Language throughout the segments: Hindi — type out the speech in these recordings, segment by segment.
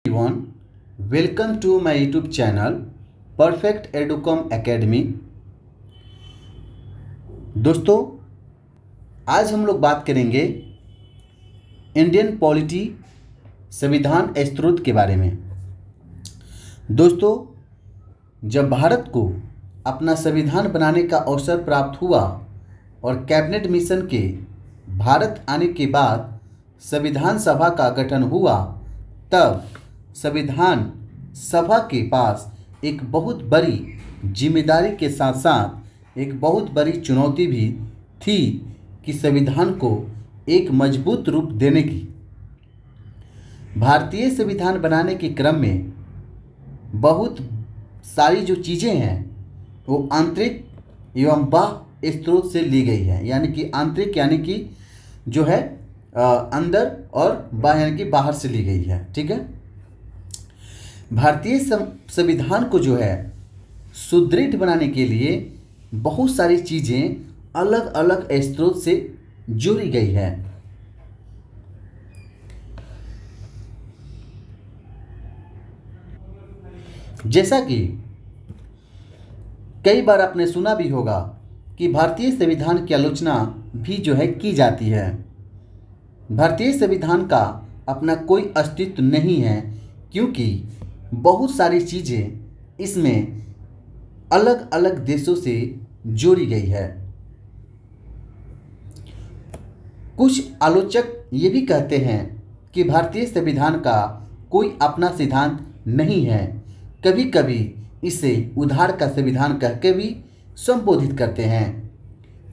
everyone, welcome to my YouTube channel Perfect Educom Academy। दोस्तों, आज हम लोग बात करेंगे इंडियन पॉलिटी संविधान स्रोत के बारे में। दोस्तों, जब भारत को अपना संविधान बनाने का अवसर प्राप्त हुआ और कैबिनेट मिशन के भारत आने के बाद संविधान सभा का गठन हुआ, तब संविधान सभा के पास एक बहुत बड़ी जिम्मेदारी के साथ साथ एक बहुत बड़ी चुनौती भी थी कि संविधान को एक मजबूत रूप देने की। भारतीय संविधान बनाने के क्रम में बहुत सारी जो चीज़ें हैं वो आंतरिक एवं बाह्य स्रोत से ली गई है, यानी कि आंतरिक यानी कि जो है अंदर और बाह्य यानी कि बाहर से ली गई है। ठीक है, भारतीय संविधान को जो है सुदृढ़ बनाने के लिए बहुत सारी चीज़ें अलग अलग स्रोत से जोड़ी गई है। जैसा कि कई बार आपने सुना भी होगा कि भारतीय संविधान की आलोचना भी जो है की जाती है। भारतीय संविधान का अपना कोई अस्तित्व नहीं है, क्योंकि बहुत सारी चीज़ें इसमें अलग अलग देशों से जोड़ी गई है। कुछ आलोचक ये भी कहते हैं कि भारतीय संविधान का कोई अपना सिद्धांत नहीं है। कभी कभी इसे उधार का संविधान कहकर भी संबोधित करते हैं,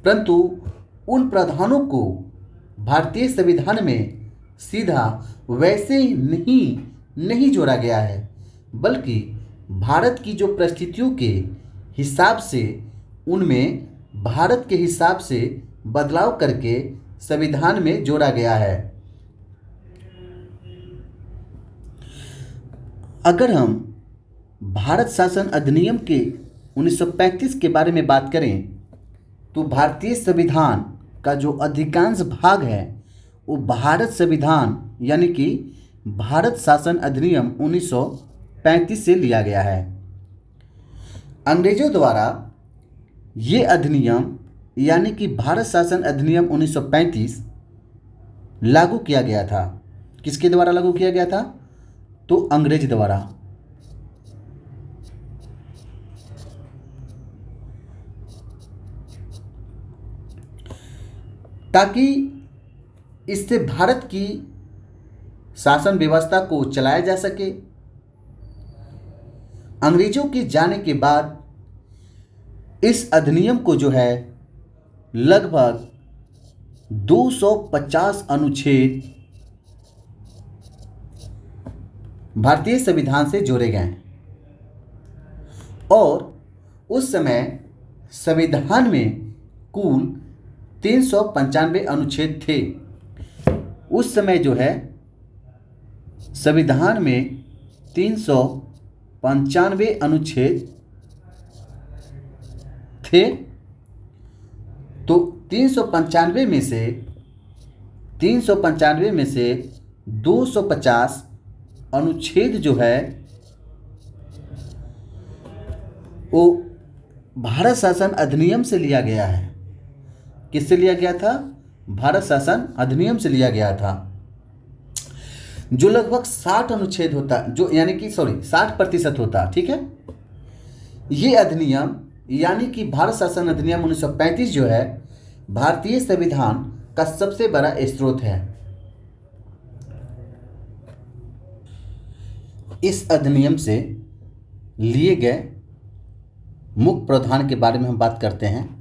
परंतु उन प्रावधानों को भारतीय संविधान में सीधा वैसे ही नहीं जोड़ा गया है, बल्कि भारत की जो परिस्थितियों के हिसाब से उनमें भारत के हिसाब से बदलाव करके संविधान में जोड़ा गया है। अगर हम भारत शासन अधिनियम के 1935 के बारे में बात करें, तो भारतीय संविधान का जो अधिकांश भाग है वो भारत संविधान यानी कि भारत शासन अधिनियम 1935 से लिया गया है। अंग्रेजों द्वारा ये अधिनियम यानी कि भारत शासन अधिनियम 1935 लागू किया गया था। किसके द्वारा लागू किया गया था? तो अंग्रेज द्वारा। ताकि इससे भारत की शासन व्यवस्था को चलाया जा सके। अंग्रेजों के जाने के बाद इस अधिनियम को जो है लगभग 250 अनुच्छेद भारतीय संविधान से जोड़े गए और उस समय संविधान में कुल 395 अनुच्छेद थे। उस समय जो है संविधान में 395 अनुच्छेद थे। तो 395 में से 250 अनुच्छेद जो है वो भारत शासन अधिनियम से लिया गया है। किससे लिया गया था? भारत शासन अधिनियम से लिया गया था, जो लगभग 60 अनुच्छेद होता, जो यानी कि 60% होता। ठीक है, ये अधिनियम यानी कि भारत शासन अधिनियम 1935 जो है भारतीय संविधान का सबसे बड़ा स्रोत है। इस अधिनियम से लिए गए मुख्य प्रावधान के बारे में हम बात करते हैं।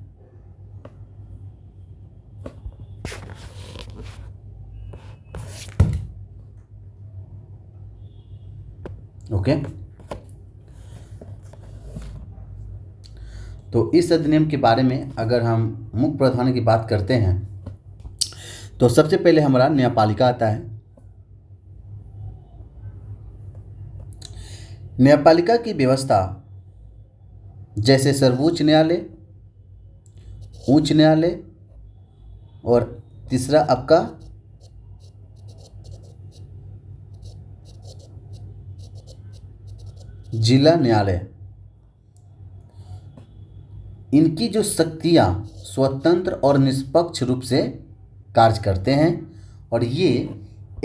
ओके, तो इस अधिनियम के बारे में अगर हम मुख्य प्रावधान की बात करते हैं तो सबसे पहले हमारा न्यायपालिका आता है। न्यायपालिका की व्यवस्था जैसे सर्वोच्च न्यायालय, उच्च न्यायालय और तीसरा आपका जिला न्यायालय, इनकी जो शक्तियाँ स्वतंत्र और निष्पक्ष रूप से कार्य करते हैं और ये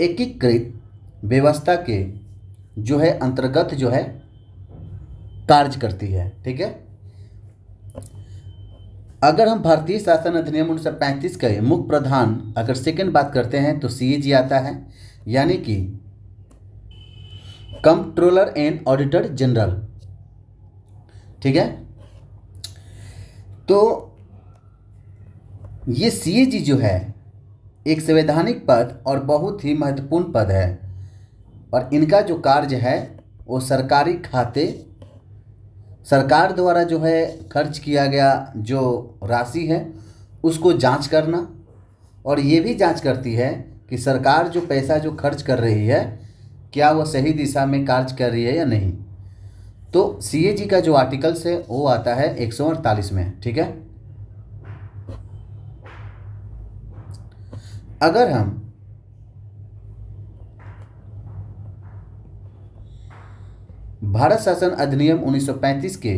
एकीकृत व्यवस्था के जो है अंतर्गत जो है कार्य करती है। ठीक है। अगर हम भारतीय शासन अधिनियम 1935 के मुख्य प्रधान अगर सेकंड बात करते हैं तो सीएजी आता है, यानी कि कंट्रोलर एंड ऑडिटर जनरल। ठीक है। तो ये सीएजी जो है एक संवैधानिक पद और बहुत ही महत्वपूर्ण पद है और इनका जो कार्य है वो सरकारी खाते, सरकार द्वारा जो है खर्च किया गया जो राशि है उसको जांच करना और ये भी जांच करती है कि सरकार जो पैसा जो खर्च कर रही है क्या वह सही दिशा में कार्य कर रही है या नहीं। तो सीएजी का जो आर्टिकल्स है वो आता है 148 में। ठीक है। अगर हम भारत शासन अधिनियम 1935 के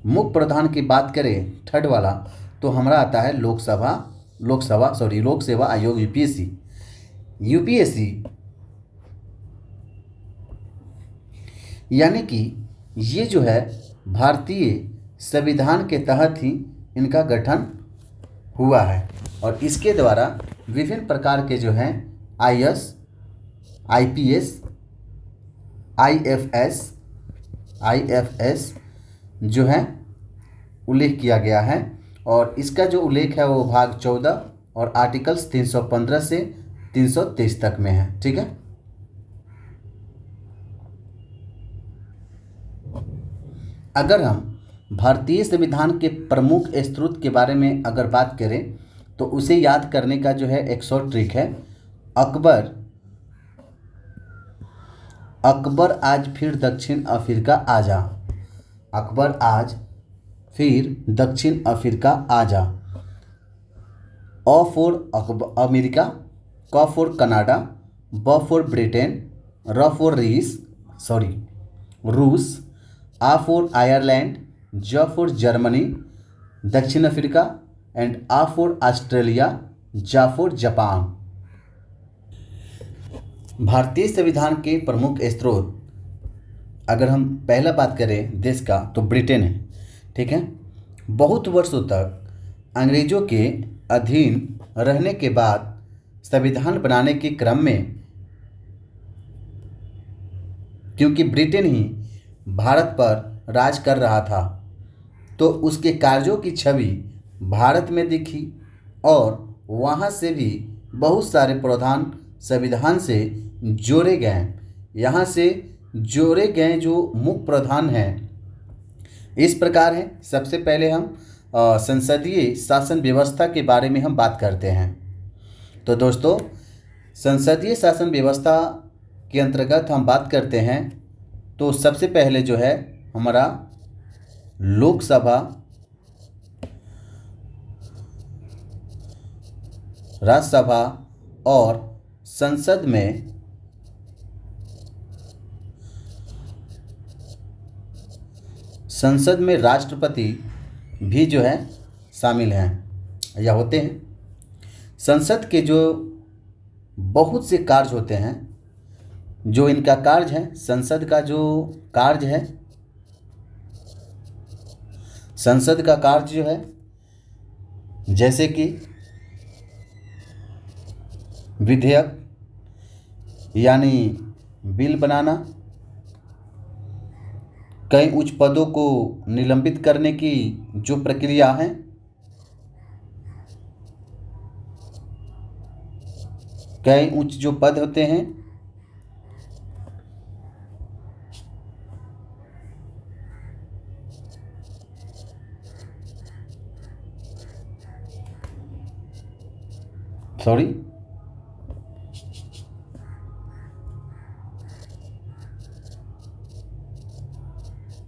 मुख्य प्रधान की बात करें थर्ड वाला, तो हमारा आता है लोक सेवा आयोग यूपीएससी, यानी कि ये जो है भारतीय संविधान के तहत ही इनका गठन हुआ है और इसके द्वारा विभिन्न प्रकार के जो हैं आईएएस, आईपीएस, आईएफएस जो है उल्लेख किया गया है और इसका जो उल्लेख है वो भाग 14 और आर्टिकल्स 315 से 323 तक में है। ठीक है। अगर हम भारतीय संविधान के प्रमुख स्रोत के बारे में अगर बात करें तो उसे याद करने का जो है एक शॉर्ट ट्रिक है। अकबर आज फिर दक्षिण अफ्रीका आजा, अकबर आज फिर दक्षिण अफ्रीका आजा। अ फॉर अमेरिका, क फॉर कनाडा, ब फॉर ब्रिटेन, र फॉर रूस, आ फॉर आयरलैंड, ज फॉर जर्मनी, दक्षिण अफ्रीका एंड आ फॉर ऑस्ट्रेलिया, जा फॉर जापान। भारतीय संविधान के प्रमुख स्रोत अगर हम पहला बात करें देश का तो ब्रिटेन है। ठीक है। बहुत वर्षों तक अंग्रेजों के अधीन रहने के बाद संविधान बनाने के क्रम में क्योंकि ब्रिटेन ही भारत पर राज कर रहा था तो उसके कार्यों की छवि भारत में दिखी और वहाँ से भी बहुत सारे प्रावधान संविधान से जोड़े गए। यहाँ से जोड़े गए जो मुख्य प्रावधान हैं इस प्रकार हैं। सबसे पहले हम संसदीय शासन व्यवस्था के बारे में हम बात करते हैं। तो दोस्तों संसदीय शासन व्यवस्था के अंतर्गत हम बात करते हैं तो सबसे पहले जो है हमारा लोकसभा, राज्यसभा और संसद में राष्ट्रपति भी जो है शामिल हैं या होते हैं। संसद के जो बहुत से कार्य होते हैं जो इनका कार्य है, संसद का जो कार्य है, संसद का कार्य जो है जैसे कि विधेयक यानी बिल बनाना, कई उच्च पदों को निलंबित करने की जो प्रक्रिया है, कई उच्च जो पद होते हैं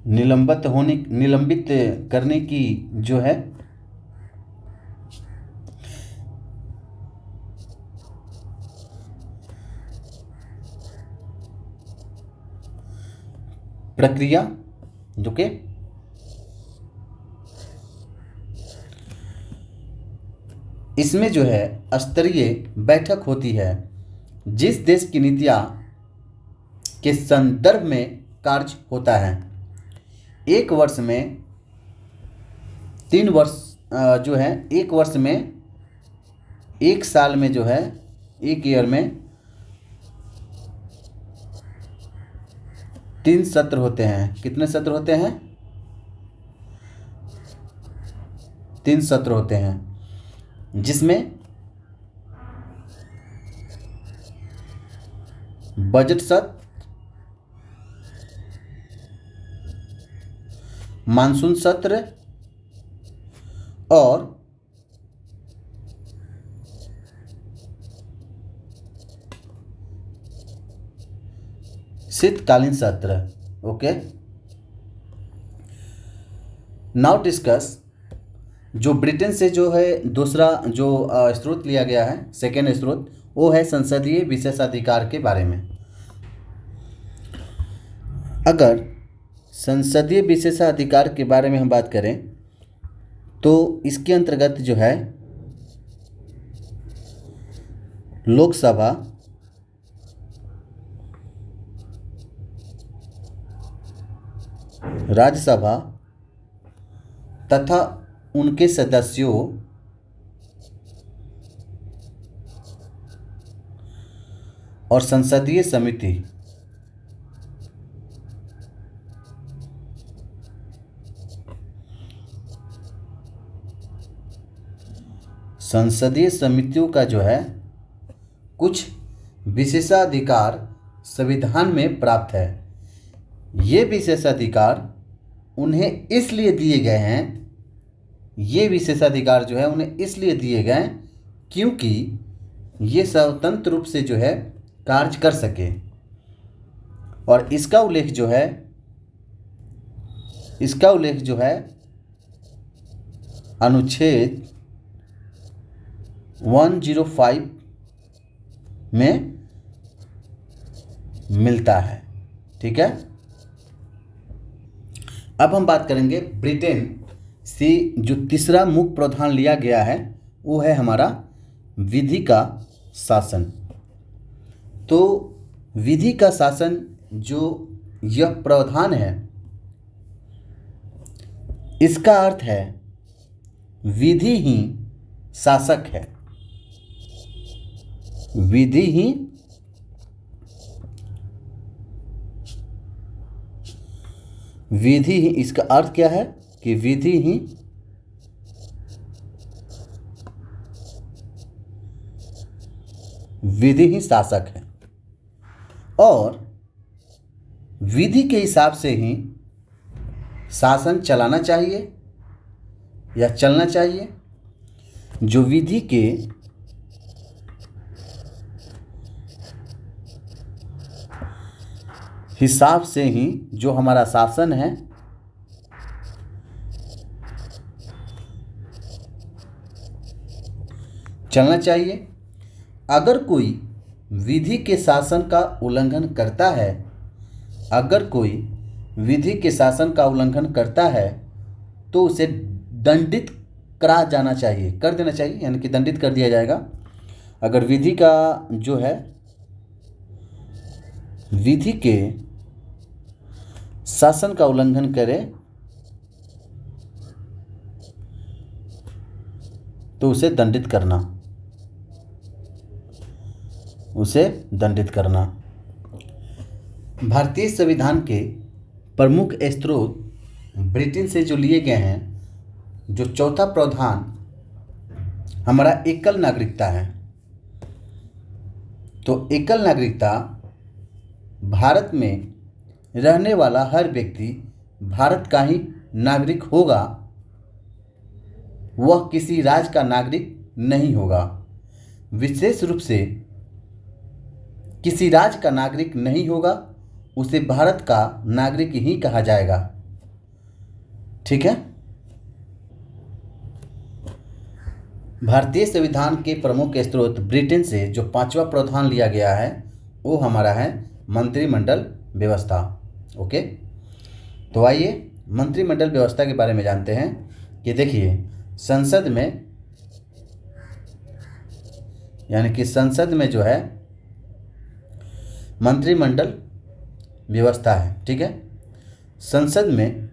निलंबित करने की जो है प्रक्रिया ओके। इसमें जो है स्तरीय बैठक होती है जिस देश की नीतियाँ के संदर्भ में कार्य होता है। एक वर्ष में 3 वर्ष जो है, एक वर्ष में, एक साल में जो है, एक ईयर में 3 सत्र होते हैं। कितने सत्र होते हैं? 3 सत्र होते हैं, जिसमें बजट सत्र, मानसून सत्र और शीतकालीन सत्र। ओके, नाउ डिस्कस जो ब्रिटेन से जो है दूसरा जो स्रोत लिया गया है, सेकेंड स्रोत, वो है संसदीय विशेषाधिकार के बारे में। अगर संसदीय विशेषाधिकार के बारे में हम बात करें तो इसके अंतर्गत जो है लोकसभा, राज्यसभा तथा उनके सदस्यों और संसदीय समिति संसदीय समितियों का जो है कुछ विशेषाधिकार संविधान में प्राप्त है। ये विशेषाधिकार उन्हें इसलिए दिए गए हैं, ये विशेषाधिकार जो है उन्हें इसलिए दिए गए क्योंकि ये स्वतंत्र रूप से जो है कार्य कर सके। और इसका उल्लेख जो है अनुच्छेद 105 में मिलता है। ठीक है, अब हम बात करेंगे ब्रिटेन से जो तीसरा मुख्य प्रावधान लिया गया है वो है हमारा विधि का शासन। तो विधि का शासन जो यह प्रावधान है, इसका अर्थ है विधि ही शासक है। विधि ही इसका अर्थ क्या है कि विधि ही शासक है और विधि के हिसाब से ही शासन चलाना चाहिए या चलना चाहिए। जो विधि के हिसाब से ही जो हमारा शासन है चलना चाहिए। अगर कोई विधि के शासन का उल्लंघन करता है, तो उसे दंडित कर देना चाहिए, यानी कि दंडित कर दिया जाएगा। अगर विधि के शासन का उल्लंघन करे तो उसे दंडित करना। भारतीय संविधान के प्रमुख स्रोत ब्रिटेन से जो लिए गए हैं, जो चौथा प्रावधान हमारा एकल नागरिकता है। तो एकल नागरिकता, भारत में रहने वाला हर व्यक्ति भारत का ही नागरिक होगा, वह किसी राज्य का नागरिक नहीं होगा। विशेष रूप से किसी राज्य का नागरिक नहीं होगा, उसे भारत का नागरिक ही कहा जाएगा। ठीक है, भारतीय संविधान के प्रमुख स्रोत ब्रिटेन से जो पांचवा प्रावधान लिया गया है वो हमारा है मंत्रिमंडल व्यवस्था। ओके, तो आइए मंत्रिमंडल व्यवस्था के बारे में जानते हैं कि देखिए संसद में, यानी कि संसद में जो है मंत्रिमंडल व्यवस्था है, ठीक है। संसद में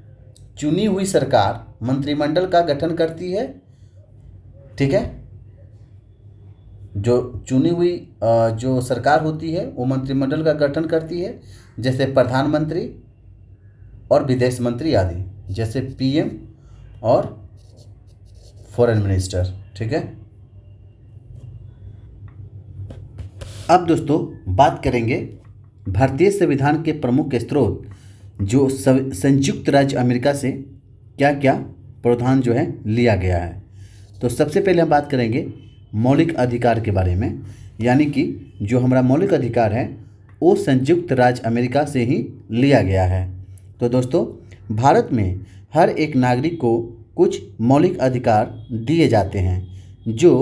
चुनी हुई सरकार मंत्रिमंडल का गठन करती है, ठीक है। जो चुनी हुई जो सरकार होती है वो मंत्रिमंडल का गठन करती है, जैसे प्रधानमंत्री और विदेश मंत्री आदि, जैसे पीएम और फॉरेन मिनिस्टर, ठीक है। अब दोस्तों बात करेंगे भारतीय संविधान के प्रमुख स्रोत जो संयुक्त राज्य अमेरिका से क्या क्या प्रावधान जो है लिया गया है। तो सबसे पहले हम बात करेंगे मौलिक अधिकार के बारे में, यानी कि जो हमारा मौलिक अधिकार है वो संयुक्त राज्य अमेरिका से ही लिया गया है। तो दोस्तों भारत में हर एक नागरिक को कुछ मौलिक अधिकार दिए जाते हैं जो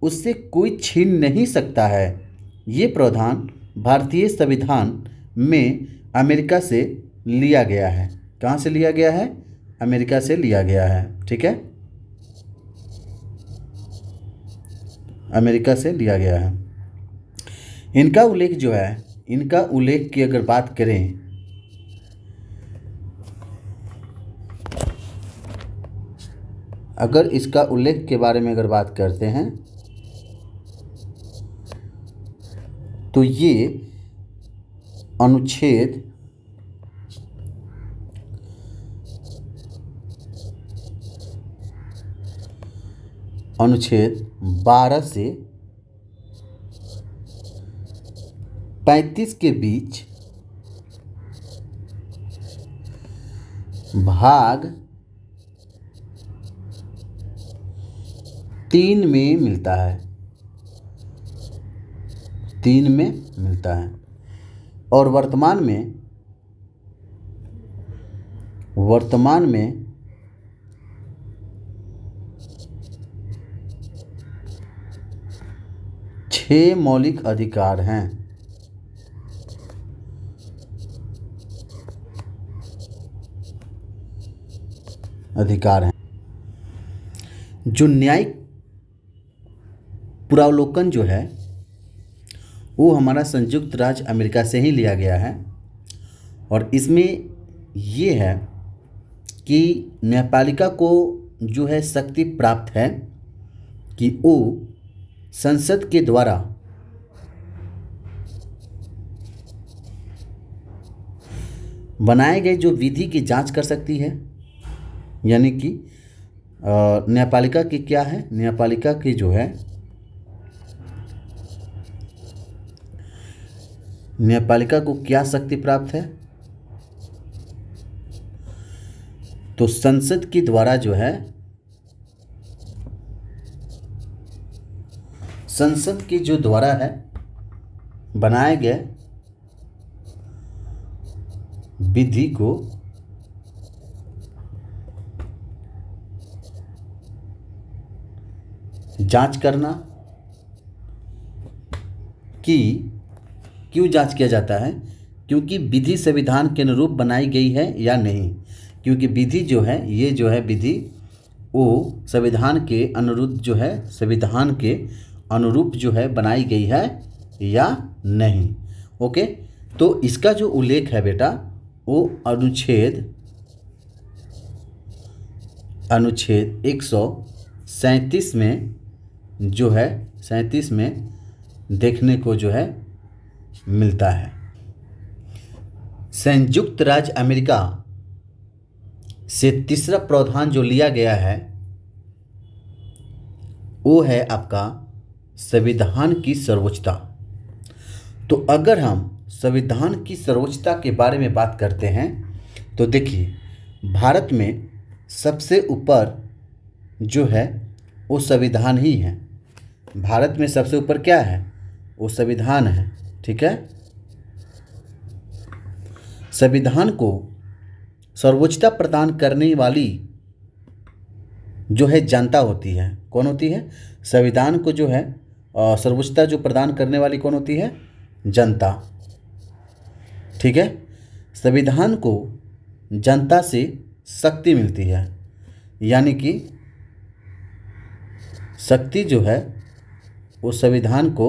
उससे कोई छीन नहीं सकता है। ये प्रावधान भारतीय संविधान में अमेरिका से लिया गया है। कहाँ से लिया गया है? अमेरिका से लिया गया है, ठीक है। अमेरिका से लिया गया है। इनका उल्लेख जो है, इनका उल्लेख की अगर बात करें अगर इसका उल्लेख के बारे में अगर बात करते हैं तो ये अनुच्छेद 12 से 35 के बीच भाग 3 में मिलता है, 3 में मिलता है। और वर्तमान में 6 मौलिक अधिकार हैं। जो न्यायिक पुनरावलोकन जो है वो हमारा संयुक्त राज्य अमेरिका से ही लिया गया है। और इसमें ये है कि न्यायपालिका को जो है शक्ति प्राप्त है कि वो संसद के द्वारा बनाए गए जो विधि की जांच कर सकती है। यानी कि न्यायपालिका की क्या है, न्यायपालिका की जो है न्यायपालिका को क्या शक्ति प्राप्त है, तो संसद के द्वारा जो है, संसद के जो द्वारा है बनाए गए विधि को जांच करना कि क्यों जांच किया जाता है, क्योंकि विधि संविधान के अनुरूप बनाई गई है या नहीं। क्योंकि विधि जो है, ये जो है विधि वो संविधान के अनुरूप जो है, संविधान के अनुरूप जो है बनाई गई है या नहीं। ओके, तो इसका जो उल्लेख है बेटा वो अनुच्छेद 137 में जो है 37 में देखने को जो है मिलता है। संयुक्त राज्य अमेरिका से तीसरा प्रावधान जो लिया गया है वो है आपका संविधान की सर्वोच्चता। तो अगर हम संविधान की सर्वोच्चता के बारे में बात करते हैं तो देखिए भारत में सबसे ऊपर जो है वो संविधान ही है। भारत में सबसे ऊपर क्या है? वो संविधान है, ठीक है। संविधान को सर्वोच्चता प्रदान करने वाली जो है जनता होती है। कौन होती है? संविधान को जो है सर्वोच्चता जो प्रदान करने वाली कौन होती है? जनता, ठीक है। संविधान को जनता से शक्ति मिलती है, यानी कि शक्ति जो है वो संविधान को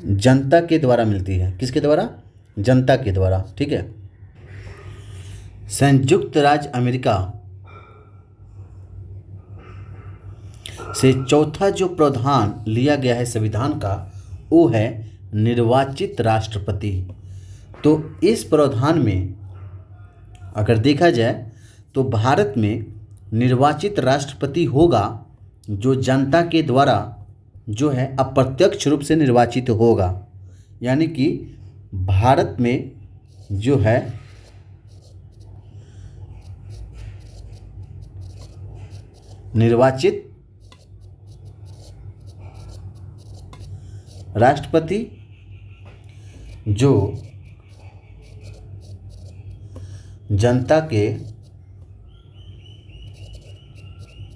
जनता के द्वारा मिलती है। किसके द्वारा? जनता के द्वारा। ठीक है। संयुक्त राज्य अमेरिका से चौथा जो प्रावधान लिया गया है संविधान का, वो है निर्वाचित राष्ट्रपति। तो इस प्रावधान में अगर देखा जाए तो भारत में निर्वाचित राष्ट्रपति होगा जो जनता के द्वारा जो है अप्रत्यक्ष रूप से निर्वाचित होगा, यानी कि भारत में जो है निर्वाचित राष्ट्रपति जो जनता के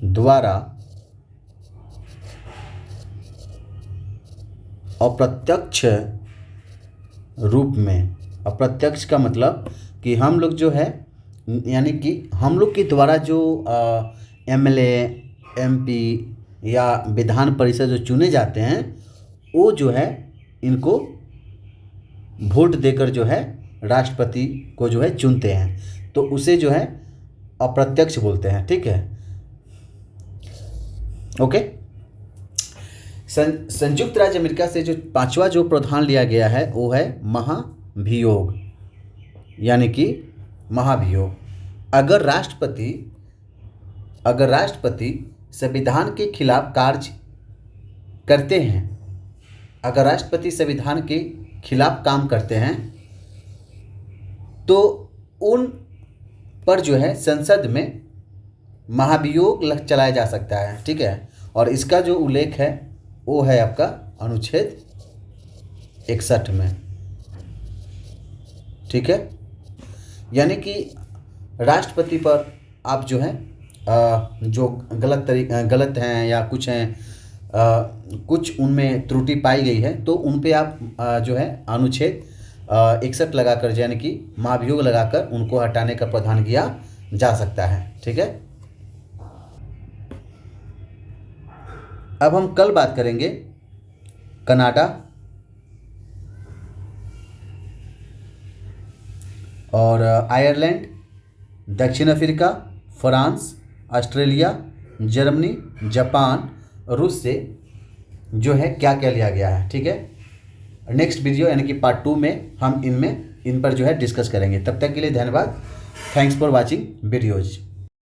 द्वारा अप्रत्यक्ष रूप में, अप्रत्यक्ष का मतलब कि हम लोग जो है यानी कि हम लोग के द्वारा जो एमएलए, एमपी या विधान परिषद जो चुने जाते हैं, वो जो है इनको वोट देकर जो है राष्ट्रपति को जो है चुनते हैं, तो उसे जो है अप्रत्यक्ष बोलते हैं। ठीक है, ओके। संयुक्त राज्य अमेरिका से जो पांचवा जो प्रावधान लिया गया है वो है महाभियोग, यानी कि महाभियोग। अगर राष्ट्रपति संविधान के खिलाफ कार्य करते हैं, अगर राष्ट्रपति संविधान के खिलाफ काम करते हैं तो उन पर जो है संसद में महाभियोग चलाया जा सकता है। ठीक है, और इसका जो उल्लेख है वो है आपका अनुच्छेद 61 में। ठीक है, यानी कि राष्ट्रपति पर आप जो है जो गलत हैं या कुछ हैं, कुछ उनमें त्रुटि पाई गई है तो उन पे आप जो है अनुच्छेद 61 लगाकर यानी कि महाभियोग लगाकर उनको हटाने का प्रावधान किया जा सकता है। ठीक है, अब हम कल बात करेंगे कनाडा और आयरलैंड, दक्षिण Africa, France, Australia, Germany, Japan, रूस से जो है क्या क्या लिया गया है। ठीक है, नेक्स्ट वीडियो यानी कि पार्ट 2 में हम इन पर जो है डिस्कस करेंगे। तब तक के लिए धन्यवाद। Thanks for watching videos.